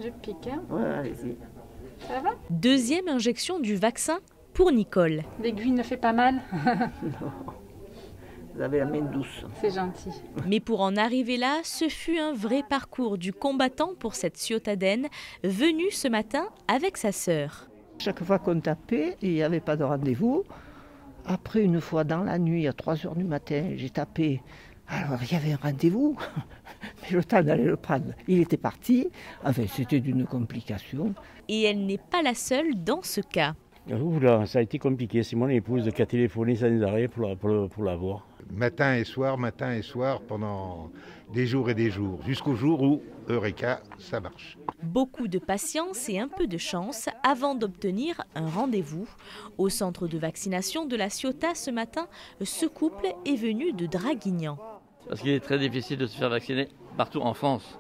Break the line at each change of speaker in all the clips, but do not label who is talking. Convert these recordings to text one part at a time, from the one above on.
Je pique, hein?
Ouais, allez-y.
Ça va?
Deuxième injection du vaccin pour Nicole.
L'aiguille ne fait pas mal?
Non, vous avez la main douce.
C'est gentil.
Mais pour en arriver là, ce fut un vrai parcours du combattant pour cette ciotadenne venue ce matin avec sa sœur.
Chaque fois qu'on tapait, il n'y avait pas de rendez-vous. Après, une fois dans la nuit, à 3 h du matin, j'ai tapé. Alors, il y avait un rendez-vous, mais le temps d'aller le prendre, il était parti. Enfin, c'était d'une complication.
Et elle n'est pas la seule dans ce cas.
Oula, ça a été compliqué. C'est mon épouse qui a téléphoné sans arrêt pour la voir.
Matin et soir, pendant des jours et des jours, jusqu'au jour où, Eureka, ça marche.
Beaucoup de patience et un peu de chance avant d'obtenir un rendez-vous. Au centre de vaccination de la Ciotat ce matin, ce couple est venu de Draguignan.
Parce qu'il est très difficile de se faire vacciner partout en France.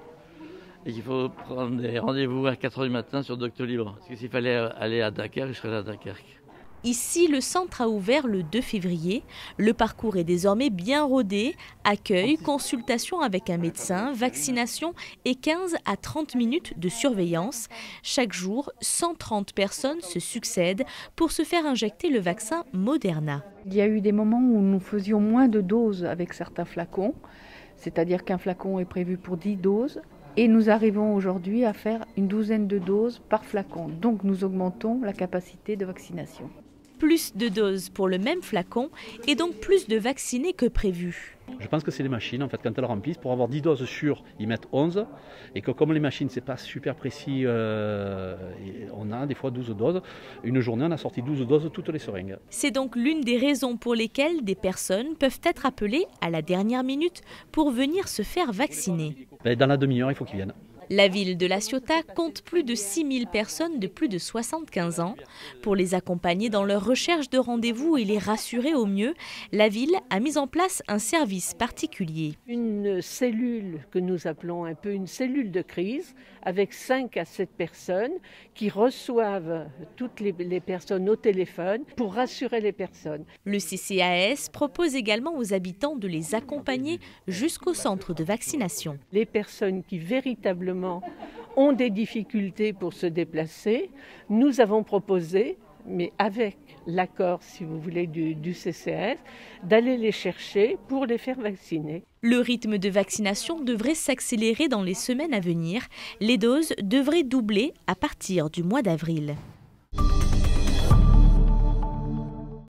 Et qu'il faut prendre des rendez-vous à 4 h du matin sur Doctolib. Parce que s'il fallait aller à Dakar, je serais à Dunkerque.
Ici, le centre a ouvert le 2 février. Le parcours est désormais bien rodé. Accueil, consultation avec un médecin, vaccination et 15 à 30 minutes de surveillance. Chaque jour, 130 personnes se succèdent pour se faire injecter le vaccin Moderna.
Il y a eu des moments où nous faisions moins de doses avec certains flacons, c'est-à-dire qu'un flacon est prévu pour 10 doses. Et nous arrivons aujourd'hui à faire une douzaine de doses par flacon. Donc nous augmentons la capacité de vaccination.
Plus de doses pour le même flacon et donc plus de vaccinés que prévu.
Je pense que c'est les machines, en fait, quand elles remplissent, pour avoir 10 doses sûres, ils mettent 11. Et que comme les machines, c'est pas super précis, on a des fois 12 doses. Une journée, on a sorti 12 doses, toutes les seringues.
C'est donc l'une des raisons pour lesquelles des personnes peuvent être appelées à la dernière minute pour venir se faire vacciner.
Dans la demi-heure, il faut qu'ils viennent.
La ville de La Ciotat compte plus de 6000 personnes de plus de 75 ans. Pour les accompagner dans leur recherche de rendez-vous et les rassurer au mieux, la ville a mis en place un service particulier.
Une cellule que nous appelons un peu une cellule de crise, avec 5 à 7 personnes qui reçoivent toutes les personnes au téléphone pour rassurer les personnes.
Le CCAS propose également aux habitants de les accompagner jusqu'au centre de vaccination.
Les personnes qui véritablement ont des difficultés pour se déplacer, nous avons proposé, mais avec l'accord, si vous voulez, du CCAS, d'aller les chercher pour les faire vacciner.
Le rythme de vaccination devrait s'accélérer dans les semaines à venir. Les doses devraient doubler à partir du mois d'avril.